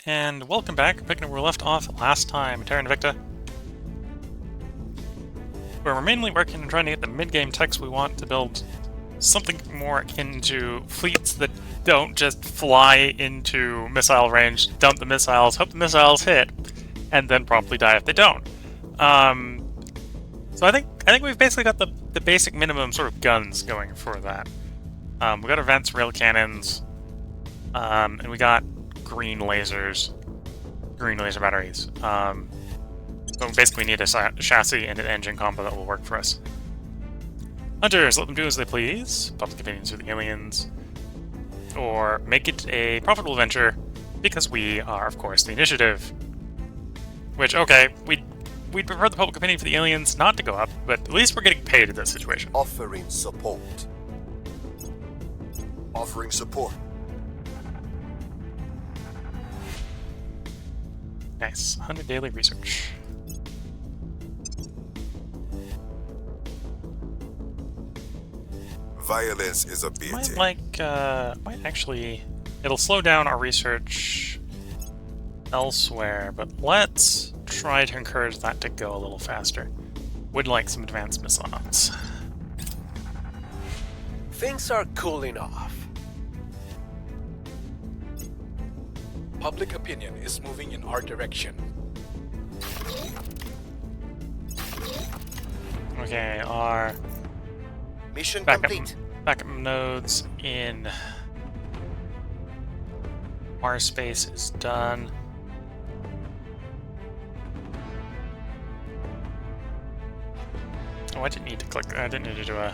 and welcome back. Picking up where we left off last time, Terra Invicta. Where we're mainly working on trying to get the mid-game techs we want to build something more akin to fleets that don't just fly into missile range, dump the missiles, hope the missiles hit, and then promptly die if they don't. So I think we've basically got the basic minimum sort of guns going for that. We got advanced rail cannons, and we got green laser batteries. So basically we need a chassis and an engine combo that will work for us. Hunters, let them do as they please. Public opinions for the aliens. Or make it a profitable venture, because we are, of course, the initiative. Which, okay, we'd prefer the public opinion for the aliens not to go up, but at least we're getting paid in this situation. Offering support. Offering support. Nice. 100 daily research. Violence is a beauty. Might actually... It'll slow down our research elsewhere, but let's try to encourage that to go a little faster. Would like some advanced missiles. Things are cooling off. Public opinion is moving in our direction. Okay, our Mission backup nodes in our space is done. Oh, I didn't need to click. I didn't need to do a.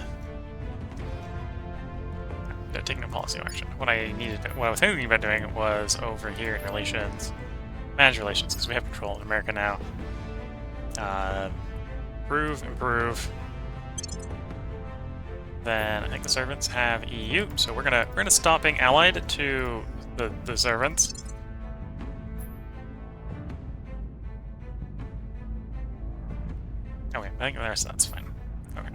Taking a policy action. What I was thinking about doing was over here in relations, manage relations, because we have control in America now. Improve. Then I think the servants have EU, so we're gonna stop being allied to the servants. Okay, I think that's fine. Okay.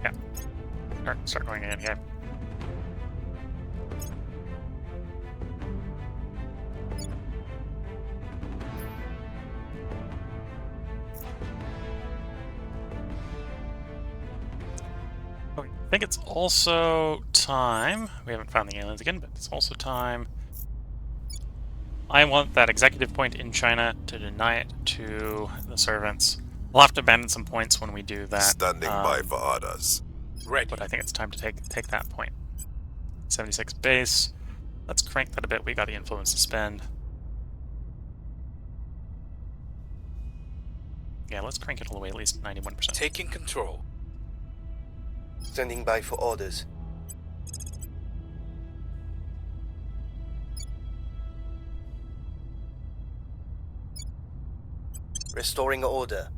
Yeah. Start going in here. Okay, I think it's also time. We haven't found the aliens again, but it's also time. I want that executive point in China to deny it to the servants. We'll have to abandon some points when we do that. Standing by for orders. Ready. But I think it's time to take that point. 76 base. Let's crank that a bit. We got the influence to spend. Yeah, let's crank it all the way at least 91%. Taking control. Standing by for orders. Restoring order.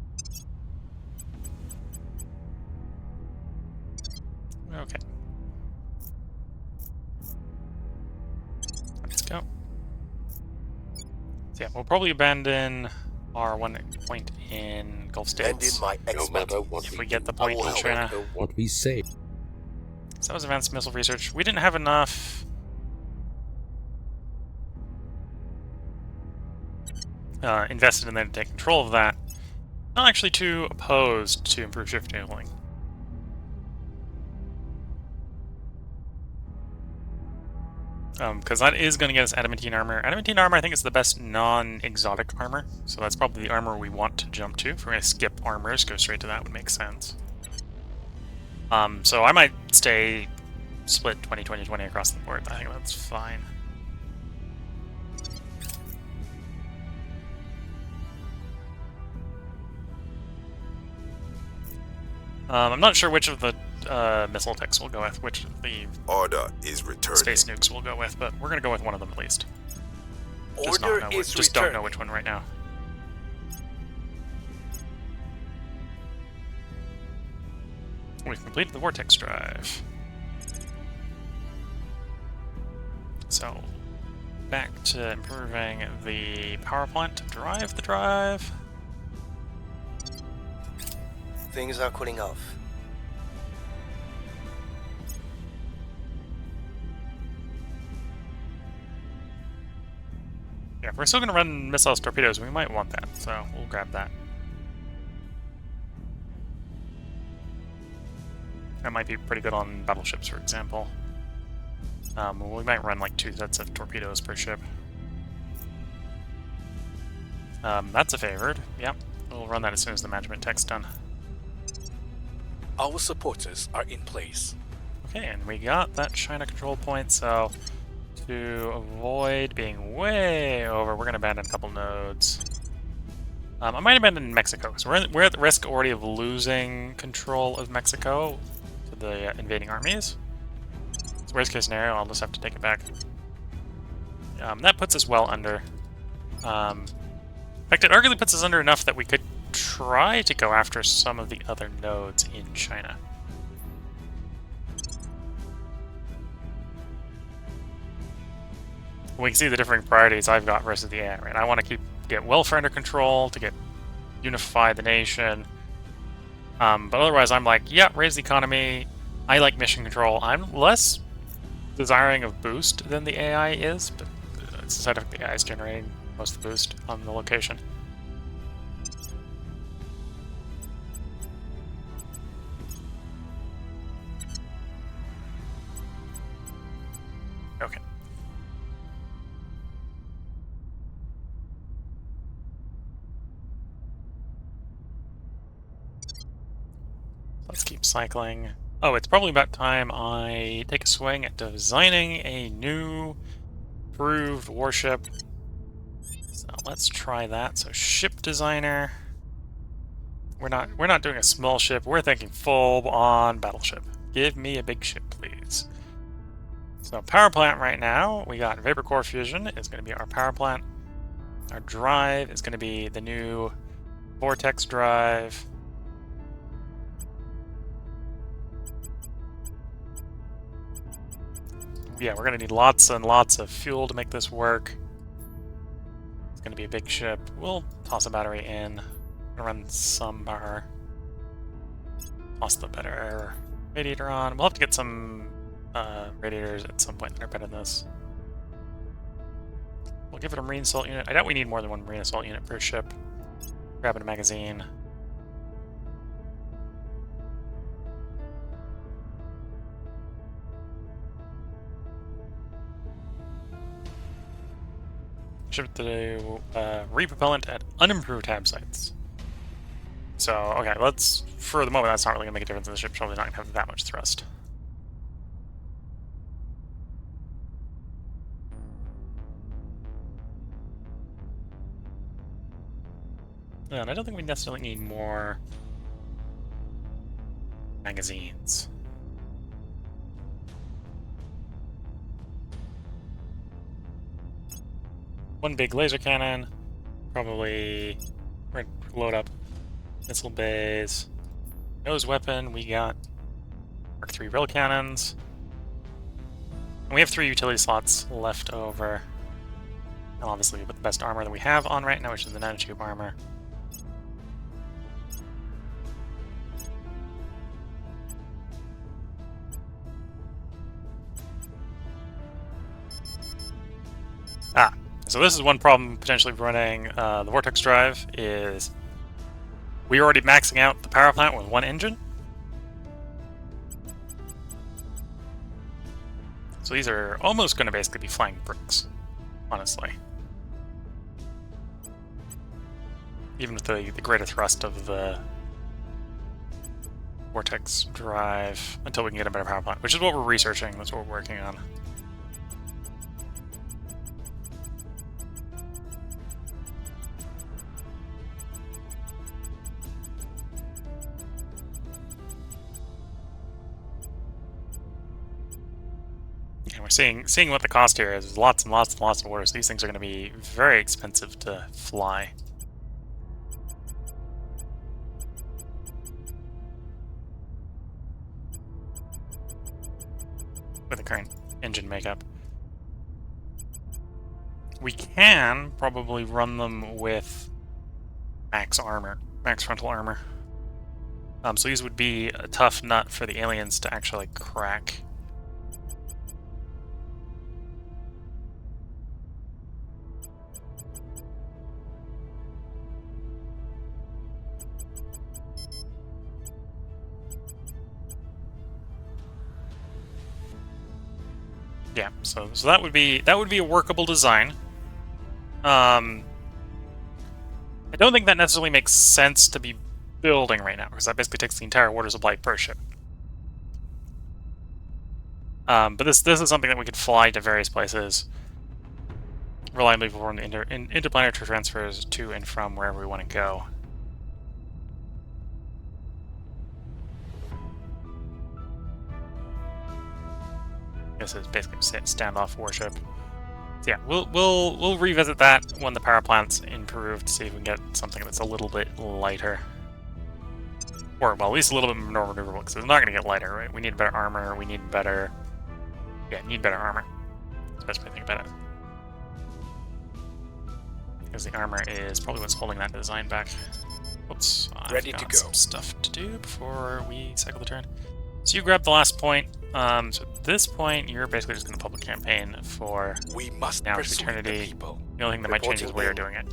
Okay. Let's go. So yeah, we'll probably abandon our one point in Gulf And in States my No matter expertise. what if we we get the do, point will in help. China. what we say. So that was advanced missile research. We didn't have enough invested in them to take control of that. Not actually too opposed to improved shift handling. Because that is going to get us adamantine armor. Adamantine armor, I think, is the best non-exotic armor. So that's probably the armor we want to jump to. If we're going to skip armors, go straight to that would make sense. So I might stay split 20-20-20 across the board. I think that's fine. I'm not sure which of the missile techs we'll go with, which of the Order is returning. space nukes we'll go with, but we're going to go with one of them at least. Just Order don't know is just don't know which one right now. We've completed the vortex drive. So, back to improving the power plant to drive the drive. Things are cooling off. Yeah, if we're still going to run missiles, torpedoes, we might want that, so we'll grab that. That might be pretty good on battleships, for example. We might run like 2 sets of torpedoes per ship. That's a favored. Yep, we'll run that as soon as the management tech's done. Our supporters are in place. Okay, and we got that China control point, so to avoid being way over, we're going to abandon a couple nodes. I might abandon Mexico, so we're at the risk already of losing control of Mexico to the invading armies. So worst case scenario, I'll just have to take it back. That puts us well under. In fact, it arguably puts us under enough that we could try to go after some of the other nodes in China. We can see the different priorities I've got versus the AI, right? I want to get welfare under control, to unify the nation. But otherwise, I'm like, yeah, raise the economy. I like mission control. I'm less desiring of boost than the AI is, but it's the side effect the AI is generating most of the boost on the location. Okay. Let's keep cycling. Oh, it's probably about time I take a swing at designing a new improved warship. So let's try that. So ship designer. We're not doing a small ship. We're thinking full on battleship. Give me a big ship, please. So power plant right now, we got vapor core fusion is going to be our power plant. Our drive is going to be the new vortex drive. Yeah, we're going to need lots and lots of fuel to make this work. It's going to be a big ship. We'll toss a battery in. Run some power. Toss the better radiator on. We'll have to get some radiators at some point that are better than this. We'll give it a marine assault unit. I doubt we need more than 1 marine assault unit per ship. Grabbing a magazine. Ship to repropellant at unimproved tab sites. So, okay, let's, for the moment, that's not really going to make a difference in the ship. Probably not going to have that much thrust. And I don't think we necessarily need more magazines. One big laser cannon, probably load up missile bays. Nose weapon, we got Mark III rail cannons. And we have 3 utility slots left over. And obviously with the best armor that we have on right now, which is the nanotube armor. So this is one problem potentially running the vortex drive is we're already maxing out the power plant with 1 engine. So these are almost going to basically be flying bricks, honestly. Even with the greater thrust of the vortex drive until we can get a better power plant, which is what we're researching, that's what we're working on. And we're seeing what the cost here is. There's lots and lots and lots of orders. These things are going to be very expensive to fly. With the current engine makeup. We can probably run them with max armor, max frontal armor. So these would be a tough nut for the aliens to actually crack. Yeah, so that would be a workable design. I don't think that necessarily makes sense to be building right now, because that basically takes the entire water supply per ship. But this is something that we could fly to various places, reliably perform the interplanetary transfers to and from wherever we want to go. This is basically a standoff warship. So yeah, we'll revisit that when the power plant's improved to see if we can get something that's a little bit lighter. Or, well, at least a little bit more maneuverable, because it's not going to get lighter, right? We need better armor, we need better... Yeah, need better armor. That's the best way to think about it. Because the armor is probably what's holding that design back. Oops, Ready I've to got go. some stuff to do before we cycle the turn. So you grab the last point. So at this point, you're basically just going to public campaign for We must now to persuade the eternity. people. The only thing that might change is the way you're doing it.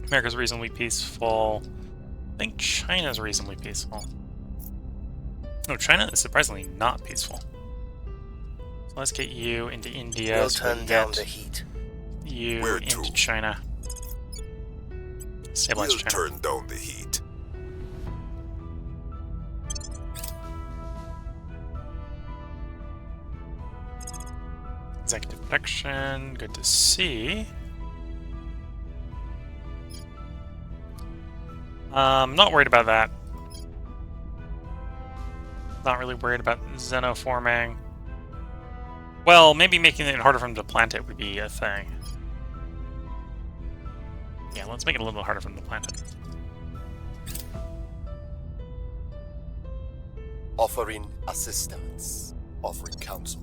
America's reasonably peaceful. I think China's reasonably peaceful. No, China is surprisingly not peaceful. So let's get you into India. We'll so we turn can down get the heat. you Where into to? China. Stabilize We'll China. turn down the heat. Executive protection, good to see. Not worried about that. Not really worried about xenoforming. Well, maybe making it harder for them to plant it would be a thing. Yeah, let's make it a little bit harder for them to plant it. Offering assistance. Offering counsel.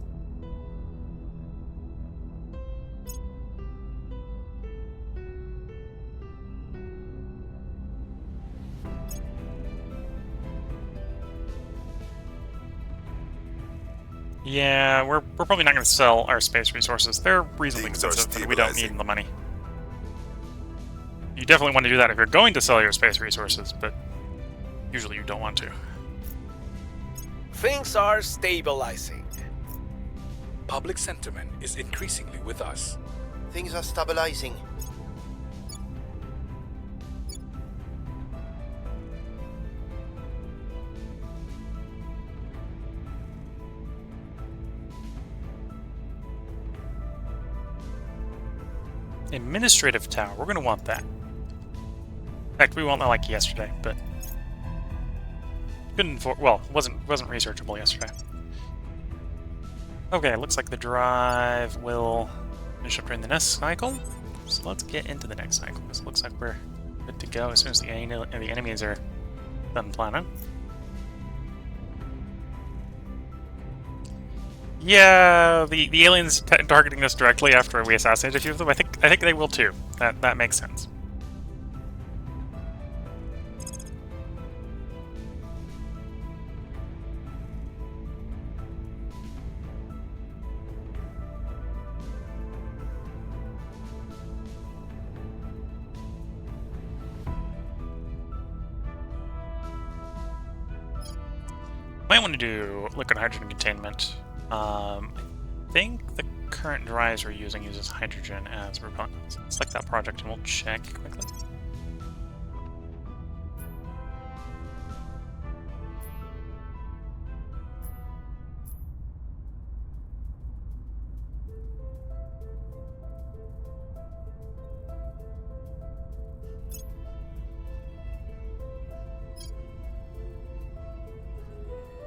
Yeah, we're probably not going to sell our space resources. They're reasonably Things are expensive, and we don't need stabilizing. the money. You definitely want to do that if you're going to sell your space resources, but usually you don't want to. Things are stabilizing. Public sentiment is increasingly with us. Things are stabilizing. Administrative tower, we're going to want that. In fact, we want that like yesterday, but well, wasn't researchable yesterday. Okay, looks like the drive will finish up during the next cycle. So let's get into the next cycle. Because it looks like we're good to go as soon as the enemies are done planning. Yeah, the aliens targeting us directly after we assassinate a few of them. I think they will too. That makes sense. Might want to do liquid hydrogen containment. I think the current drives we're using uses hydrogen as propellant. So let's select that project and we'll check quickly.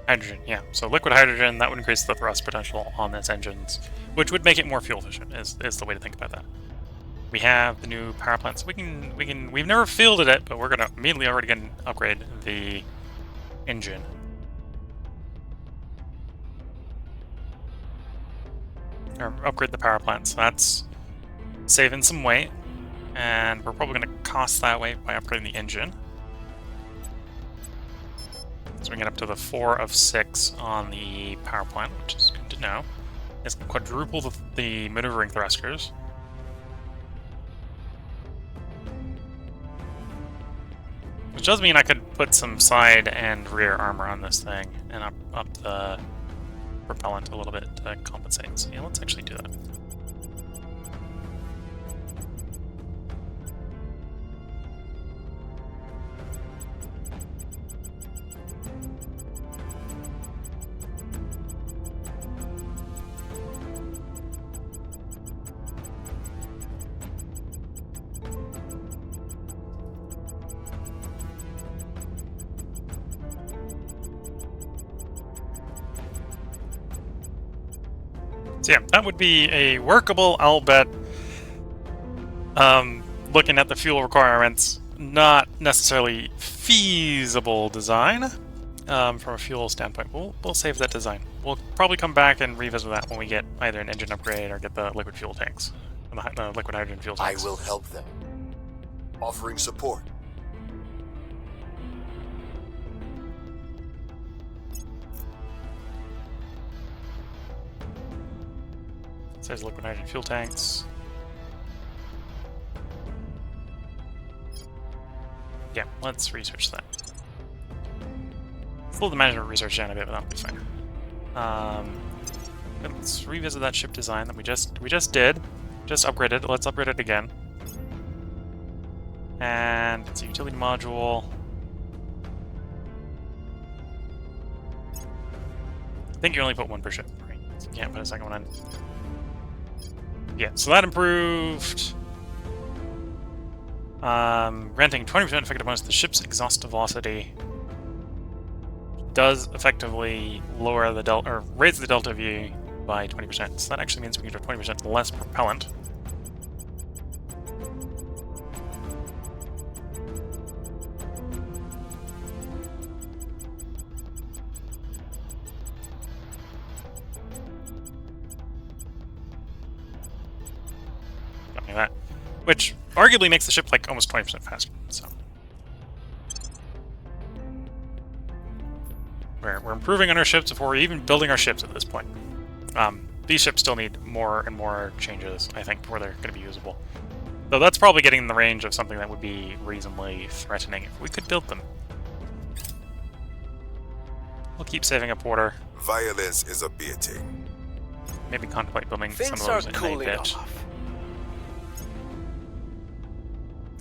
Hydrogen, yeah. So liquid hydrogen, that would increase the thrust potential on its engines, which would make it more fuel efficient, is the way to think about that. We have the new power plant, so we've never fielded it, but we're gonna immediately already gonna upgrade the engine. Or upgrade the power plant, so that's saving some weight, and we're probably gonna cost that weight by upgrading the engine. So we get up to the 4 of 6 on the power plant, which is good to know. It's going to quadruple the maneuvering thrusters. Which does mean I could put some side and rear armor on this thing and up the propellant a little bit to compensate. So yeah, let's actually do that. So yeah, that would be a workable, I'll bet. Looking at the fuel requirements, not necessarily feasible design from a fuel standpoint. We'll save that design. We'll probably come back and revisit that when we get either an engine upgrade or get the liquid fuel tanks, the liquid hydrogen fuel I tanks. will help them. Offering support. So there's liquid hydrogen fuel tanks. Yeah, let's research that. Slow the management research down a bit, but that'll be fine. Let's revisit that ship design that we just did. Just upgraded. Let's upgrade it again. And it's a utility module. I think you only put one per ship, right? So you can't put a second one in. Yeah, so that improved. Granting 20% effective bonus to the ship's exhaust velocity does effectively lower the delta, or raise the delta V by 20%. So that actually means we can have 20% less propellant. Something like that. Which arguably makes the ship like almost 20% faster. So we're improving on our ships before we're even building our ships at this point. These ships still need more and more changes, I think, before they're going to be usable. Though that's probably getting in the range of something that would be reasonably threatening if we could build them. We'll keep saving up water. Violence is abating. Maybe contemplate building Things some of are those in a cooling bit. off.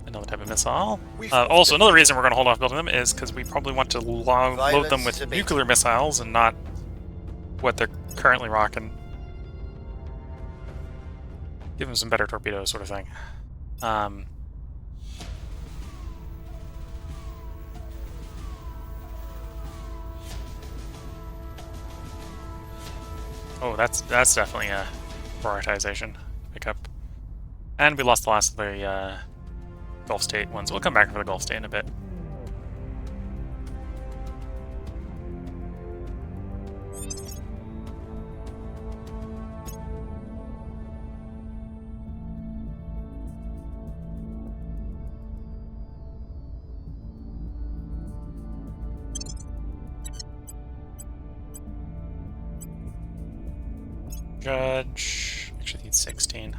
Another type of missile. We've Also, another reason we're going to hold off building them is because we probably want to load them Violence with is abating. nuclear missiles and not what they're currently rocking. Give them some better torpedoes, sort of thing. Oh, that's definitely a prioritization pickup. And we lost the last of the Gulf State ones. We'll come back for the Gulf State in a bit. Judge actually needs 16.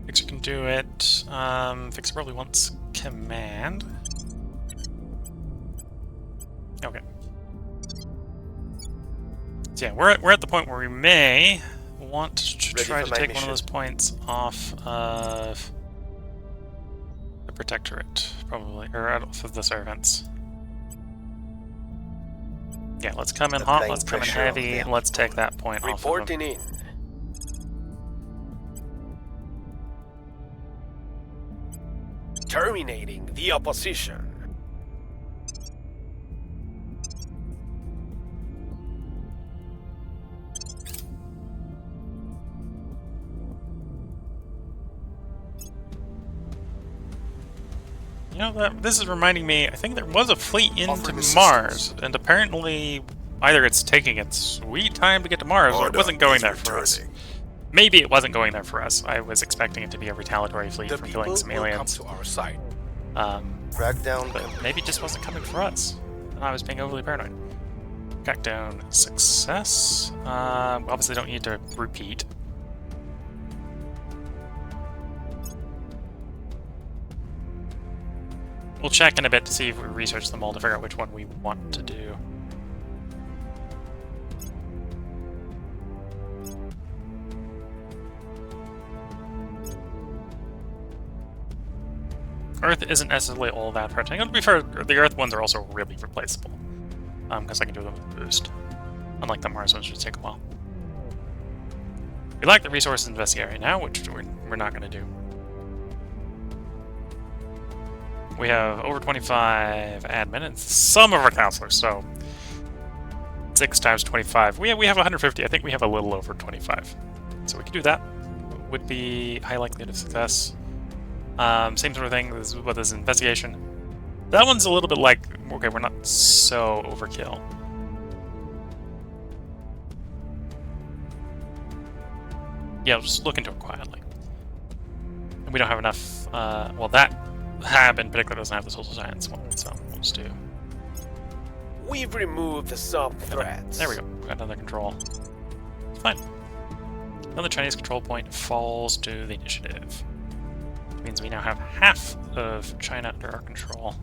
Fixer can do it. Fixer probably wants command. Okay. So yeah, we're at the point where we may want to Ready try for to my take one of mission. those points off of the Protectorate, probably, or off of the Servants. Yeah, let's come in hot, Applying let's come in pressure on heavy, them. let's take that point off of them. Reporting in. Terminating the opposition. You know, this is reminding me, I think there was a fleet into Offering Mars, assistance. and apparently either it's taking its sweet time to get to Mars, or it Order wasn't going is there for us. returning. Maybe it wasn't going there for us. I was expecting it to be a retaliatory fleet The for people killing some will come aliens. to our side. Drag down. But maybe it just wasn't coming for us. And I was being overly paranoid. Crackdown success. We obviously don't need to repeat. We'll check in a bit to see if we research them all to figure out which one we want to do. Earth isn't necessarily all that threatening. And to be fair, the Earth ones are also really replaceable. Because I can do them with boost. Unlike the Mars ones, which take a while. We like the resources investigate right now, which we're not going to do. We have over 25 admin and some of our counselors, so 6 times 25. We have 150. I think we have a little over 25. So we can do that. Would be high likelihood of success. Same sort of thing with this investigation. That one's a little bit like, okay, we're not so overkill. Yeah, just look into it quietly. And we don't have enough, well, that hab in particular doesn't have the social science one, so we'll just do... We've removed some threats. There we go. We got another control. It's fine. Another Chinese control point falls to the initiative. Which means we now have half of China under our control.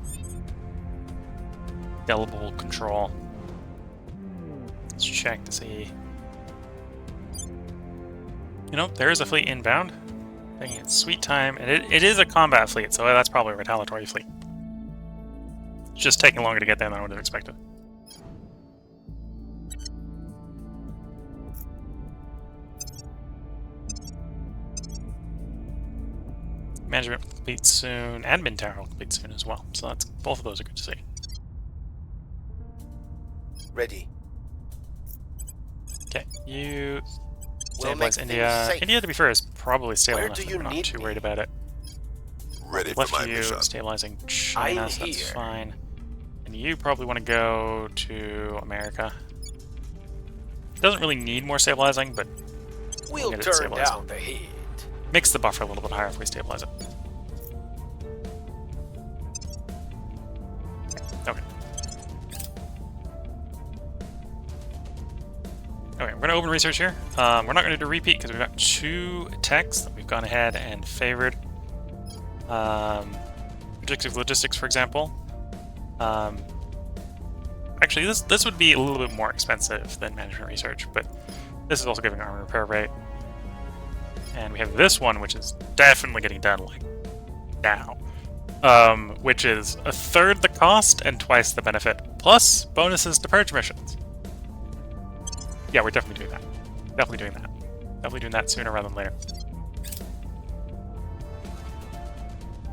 Indelible control. Let's check to see. You know, there is a fleet inbound. Dang it, sweet time. And it is a combat fleet, so that's probably a retaliatory fleet. It's just taking longer to get there than I would have expected. Management will complete soon. Admin tower will complete soon as well. So that's both of those are good to see. Ready. Okay, you We'll stabilize make India. things safe. India, to be fair, is probably stable Where enough do that you we're not need too me? worried about it. Ready for Left my you mission. stabilizing China, I'm so that's here. fine. And you probably want to go to America. Doesn't really need more stabilizing, but We'll get it turn stabilized. down the heat. makes the buffer a little bit higher if we stabilize it. Okay. Okay, we're going to open research here. We're not going to do repeat because we've got 2 techs that we've gone ahead and favored. Predictive logistics, for example. Actually, this would be a little bit more expensive than management research, but this is also giving armor repair rate. And we have this one, which is definitely getting done like now, which is 1/3 the cost and twice the benefit, plus bonuses to purge missions. Yeah, we're definitely doing that. Definitely doing that. Definitely doing that sooner rather than later.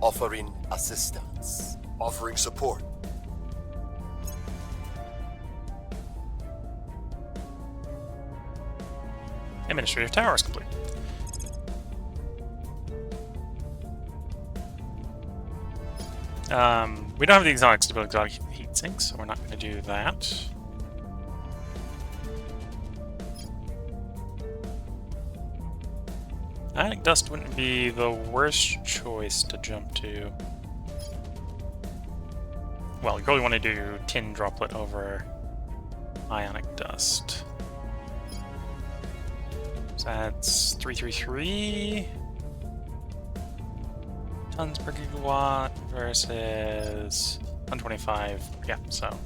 Offering assistance. Offering support. Administrative tower is complete. We don't have the exotics to build exotic heat sinks, so we're not going to do that. I think dust wouldn't be the worst choice to jump to. Well, you probably want to do tin droplet over ionic dust. So that's 333 tons per gigawatt versus 125. Yeah, so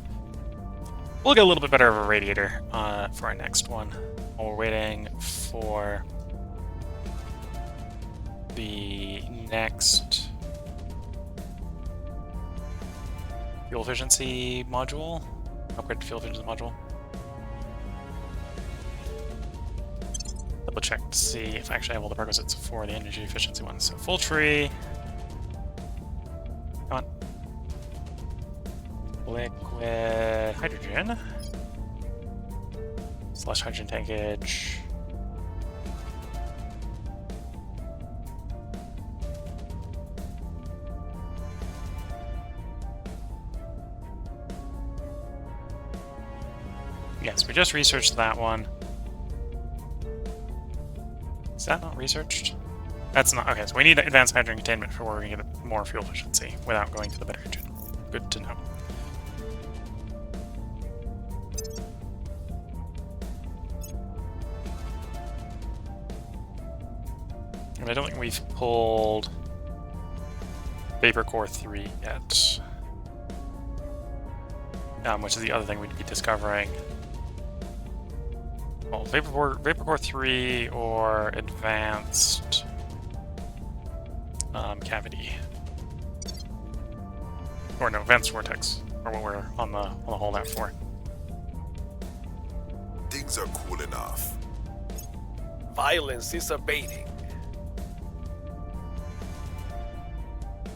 we'll get a little bit better of a radiator for our next one while we're waiting for the next fuel efficiency module. Upgrade to fuel efficiency module. Double check to see if I actually have all the prerequisites for the energy efficiency ones. So full tree. Come on. Liquid hydrogen. Slash hydrogen tankage. Yes, we just researched that one. Is that not researched? That's not. Okay, so we need advanced hydrogen containment before we get more fuel efficiency without going to the better engine. Good to know. And I don't think we've pulled Vapor Core 3 yet. Which is the other thing we'd be discovering. Well, Vapor Core 3 or Advanced Cavity. or no, Vents Vortex, or what we're on the holdout for. Things are cool enough. Violence is abating.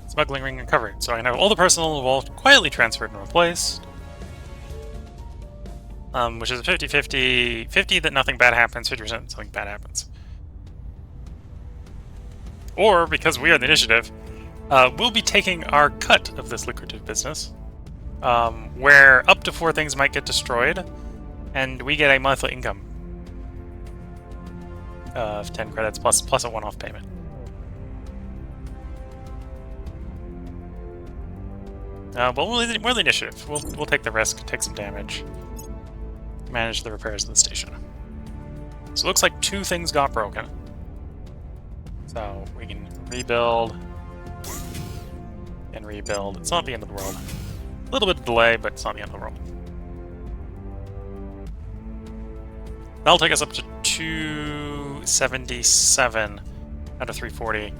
Smuggling ring recovered, so I can have all the personnel involved quietly transferred and replaced. Which is a 50-50, 50 that nothing bad happens, 50% that something bad happens. Or, because we are the initiative, we'll be taking our cut of this lucrative business, where up to 4 things might get destroyed, and we get a monthly income of 10 credits plus a one-off payment. But we're the initiative. We'll take the risk, take some damage, manage the repairs of the station. So it looks like 2 things got broken. So we can rebuild and rebuild. It's not the end of the world. A little bit of delay, but it's not the end of the world. That'll take us up to 277 out of 340.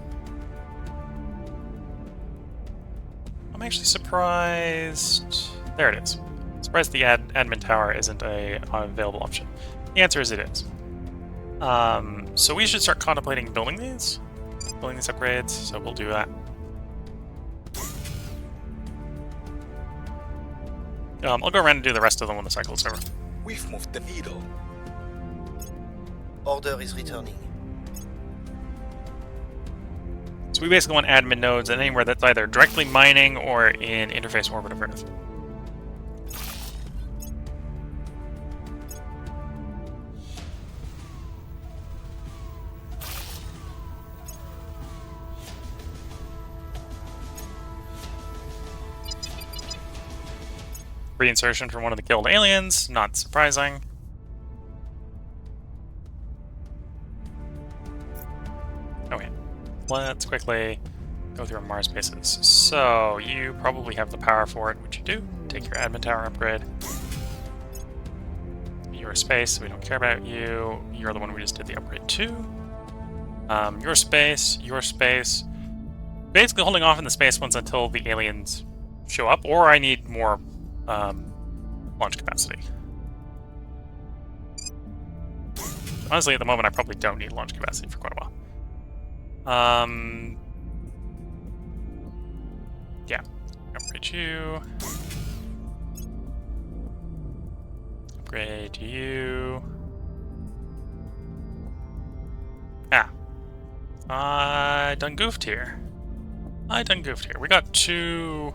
I'm actually surprised. There it is. Surprised the admin tower isn't a available option. The answer is it is. So we should start contemplating building these upgrades. So we'll do that. I'll go around and do the rest of them when the cycle is over. We've moved the needle. Order is returning. So we basically want admin nodes and anywhere that's either directly mining or in interface orbit of Earth. Reinsertion from one of the killed aliens, not surprising. Okay, let's quickly go through our Mars bases. So, you probably have the power for it, which you do. Take your admin tower upgrade. Your space, so we don't care about you. You're the one we just did the upgrade to. Your space. Basically holding off in the space ones until the aliens show up, or I need more launch capacity. Honestly, at the moment, I probably don't need launch capacity for quite a while. Yeah. Upgrade you. Upgrade you. I done goofed here. We got 2...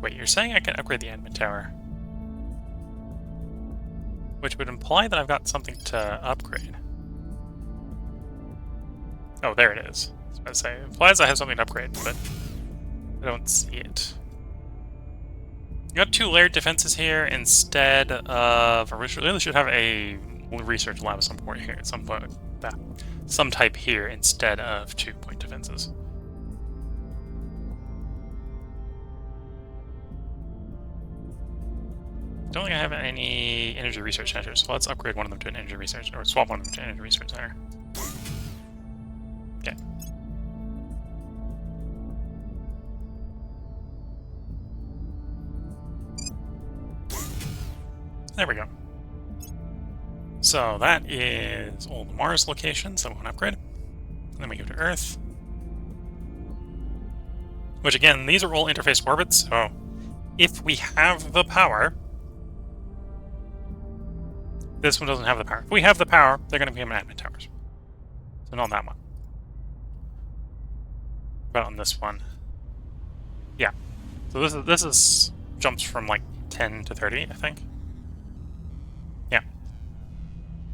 Wait, you're saying I can upgrade the admin tower? Which would imply that I've got something to upgrade. Oh, there it is. I was about to say, it implies I have something to upgrade, but I don't see it. You got 2 layered defenses here instead of... We really should have a research lab at some point here, at some point. Some type here instead of 2-point defenses. Don't think I have any energy research centers, so let's upgrade one of them to an energy research, or swap one of them to an energy research center. Okay. There we go. So that is all the Mars locations that we want to upgrade. And then we go to Earth. Which again, these are all interface orbits, so if we have the power... This one doesn't have the power. If we have the power, they're going to become admin towers. So not on that one. But on this one. Yeah. So this is jumps from like 10 to 30, I think. Yeah.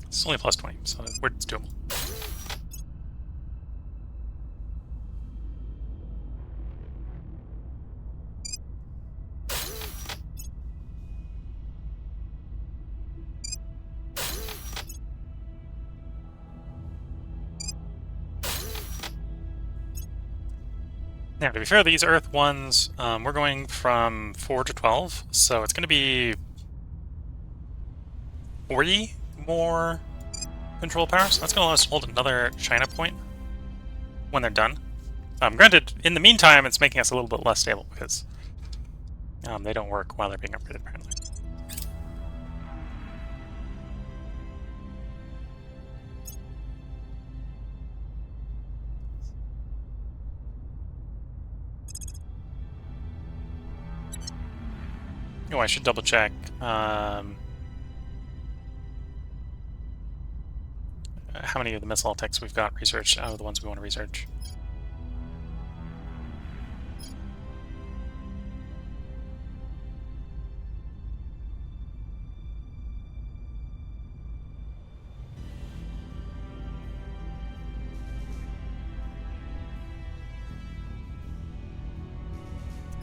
It's only plus 20, so it's doable. Now, to be fair, these Earth ones, we're going from 4 to 12, so it's going to be 40 more control power, so that's going to allow us to hold another China point when they're done. Granted, in the meantime, it's making us a little bit less stable because they don't work while they're being upgraded, apparently. Oh, I should double check. How many of the missile techs we've got researched out of the ones we want to research?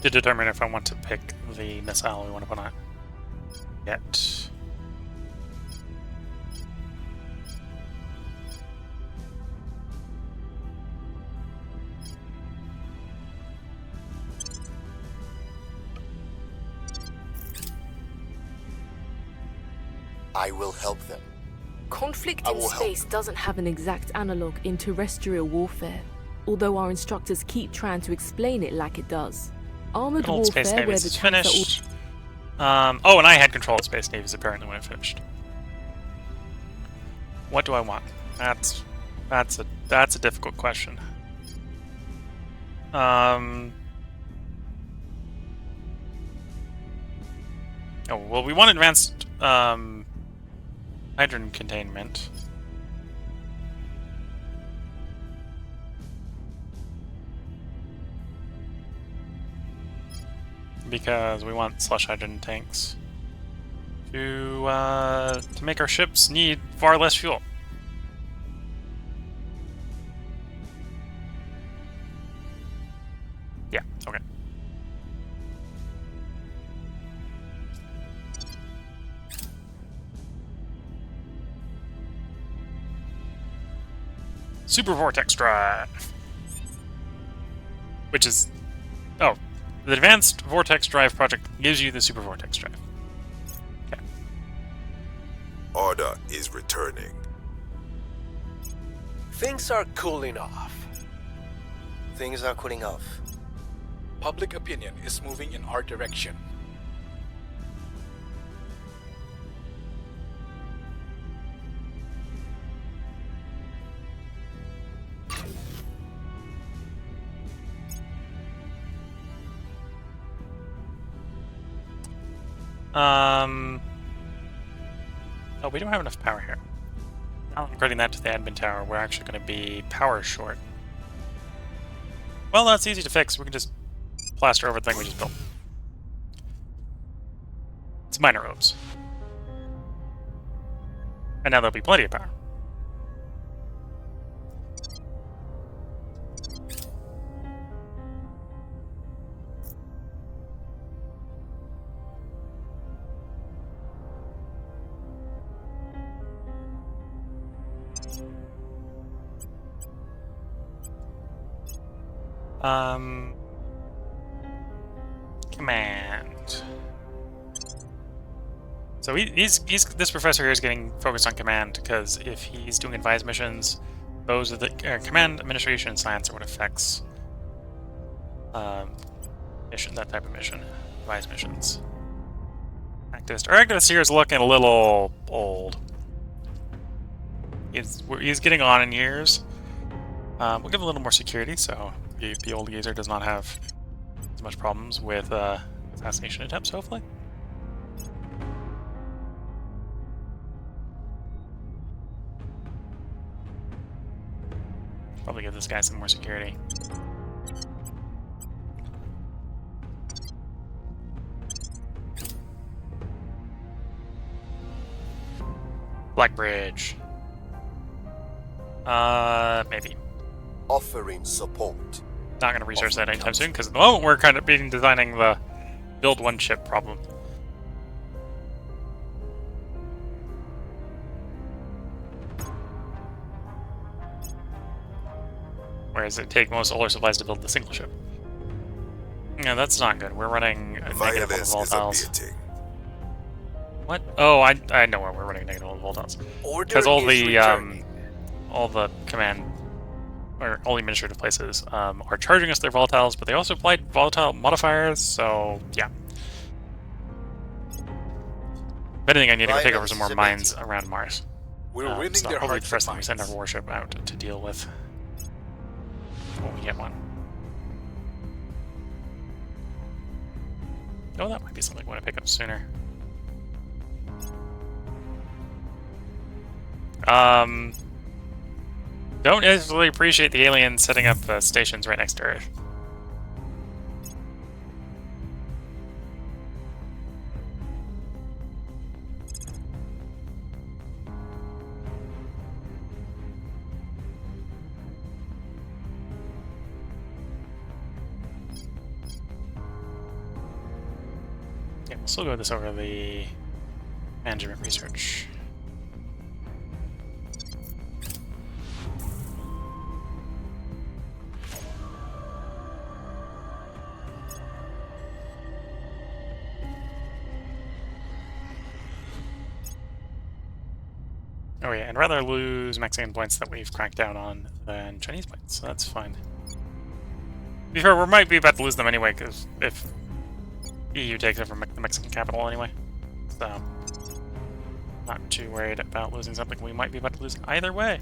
To determine if I want to pick the missile we want to put on it. Yet. I will help them. Conflict I in will help space doesn't have an exact analogue in terrestrial warfare, although our instructors keep trying to explain it like it does. Armored Old Space warfare, where Navies the is tanks finished. Oh, and I had control of Space Navies apparently when it finished. What do I want? That's a difficult question. Oh well, we want advanced hydrogen containment. Because we want slush hydrogen tanks to make our ships need far less fuel. Yeah, okay. Super Vortex Drive. Which is... Oh. The Advanced Vortex Drive project gives you the Super Vortex Drive. Okay. Order is returning. Things are cooling off. Things are cooling off. Public opinion is moving in our direction. Oh, we don't have enough power here. Now upgrading that to the admin tower, we're actually going to be power short. Well, that's easy to fix. We can just plaster over the thing we just built. It's minor robes. And now there'll be plenty of power. Command. So he's this professor here is getting focused on command because if he's doing advised missions, those are the command, administration, and science are what affects mission, that type of mission, advised missions. Activist. Our activist here is looking a little old. He's getting on in years. We'll give him a little more security, so the old geezer does not have as much problems with assassination attempts, hopefully. Probably give this guy some more security. Black Bridge. Maybe. Offering support. Not going to research that anytime soon, because at the moment we're kind of designing the build one ship problem. Whereas it takes most solar supplies to build the single ship. Yeah, that's not good. We're running a negative one of Violence is volatiles. abating. What? Oh, I know why we're running negative one of volatiles. Order Because all is the returning. all the command or all the administrative places, are charging us their volatiles, but they also applied volatile modifiers, so yeah. If anything, I need to go take over some more mines around Mars. We're winning So their hopefully the hearts first and time we send our minds. warship out to deal with when we get one. Oh, that might be something I want to pick up sooner. Don't necessarily appreciate the aliens setting up stations right next to Earth. Yeah, we'll still go this over the management research. Oh yeah, and rather lose Mexican points that we've cracked down on than Chinese points, so that's fine. To be fair, we might be about to lose them anyway, because if EU takes over the Mexican capital anyway. So, not too worried about losing something we might be about to lose either way.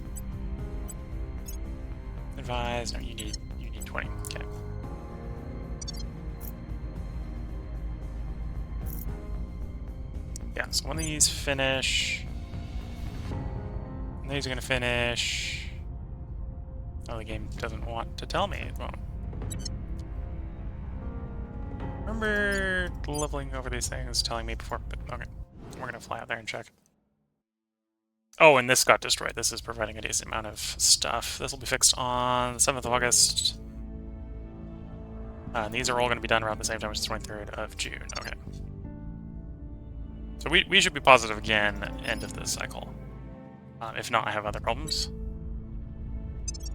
Advise, no, you need 20, okay. Yeah, so when these finish... These are gonna finish... Oh, the game doesn't want to tell me it won't. Remember leveling over these things, telling me before, but okay. We're gonna fly out there and check. Oh, and this got destroyed. This is providing a decent amount of stuff. This will be fixed on the 7th of August. And these are all gonna be done around the same time as the 23rd of June. Okay. So we should be positive again at the end of this cycle. If not, I have other problems.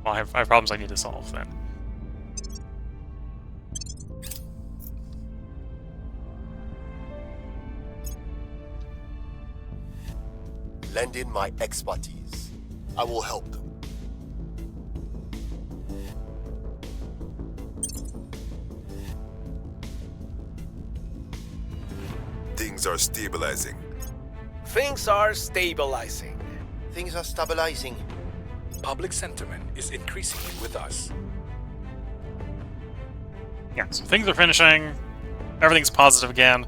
Well, I have problems I need to solve then. Lend in my expertise. I will help them. Things are stabilizing. Things are stabilizing. Things are stabilizing. Public sentiment is increasing with us. Yeah, so things are finishing. Everything's positive again.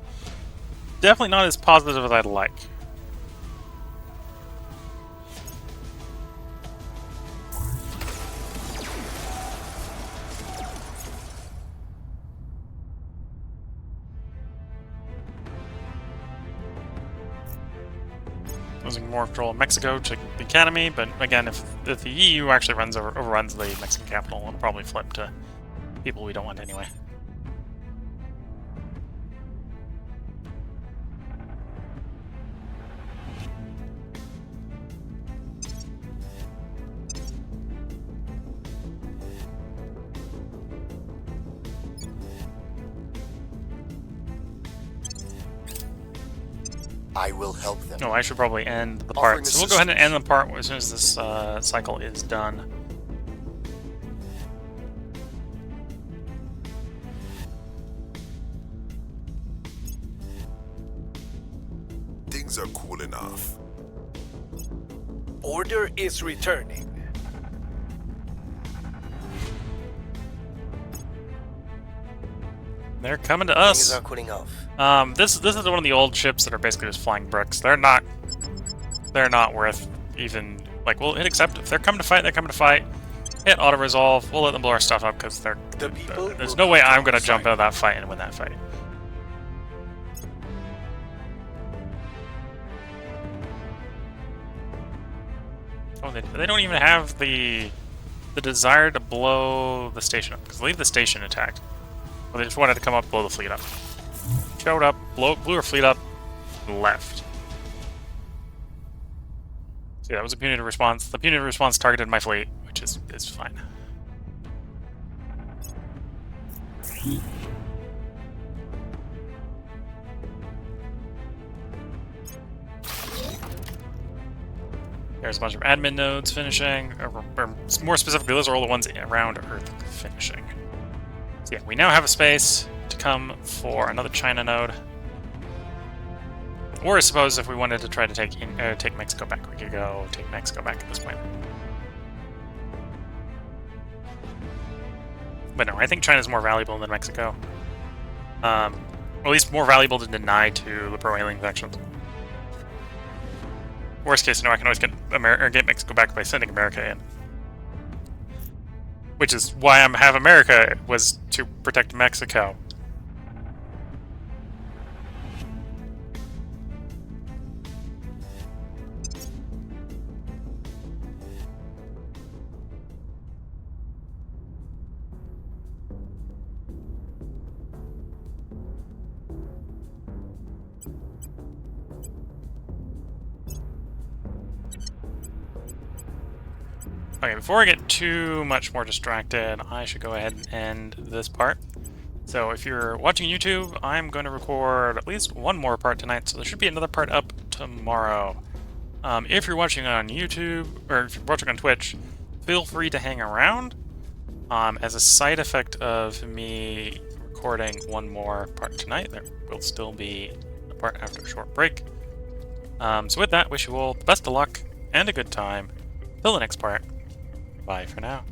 Definitely not as positive as I'd like. Losing more control of Mexico to the Academy, but again, if the EU actually overruns the Mexican capital, it'll probably flip to people we don't want anyway. I will help them. No, I should probably end the Offering part. So we'll go ahead and assistance. end the part as soon as this cycle is done. Things are cool enough. Order is returning. They're coming to Things us. are cooling off. This is one of the old ships that are basically just flying bricks. They're not worth even like we'll hit accept. If they're coming to fight, they're coming to fight. Hit auto resolve. We'll let them blow our stuff up because The people there's will no way come to I'm gonna our jump side. out of that fight and win that fight. Oh, they don't even have the desire to blow the station up because leave the station intact. Well, they just wanted to come up, blow the fleet up. Showed up, blew her fleet up, and left. So yeah, that was a punitive response. The punitive response targeted my fleet, which is fine. There's a bunch of admin nodes finishing, or more specifically, those are all the ones around Earth finishing. So yeah, we now have a space to come for another China node. Or I suppose if we wanted to try to take Mexico back, we could go take Mexico back at this point. But no, I think China's more valuable than Mexico. Or at least more valuable to deny to the pro-alien factions. Worst case scenario, I can always get Mexico back by sending America in. Which is why I have America, was to protect Mexico. Okay, before I get too much more distracted, I should go ahead and end this part. So if you're watching YouTube, I'm going to record at least one more part tonight, so there should be another part up tomorrow. If you're watching on YouTube, or if you're watching on Twitch, feel free to hang around. As a side effect of me recording one more part tonight, there will still be a part after a short break. So with that, wish you all the best of luck and a good time. Till the next part. Bye for now.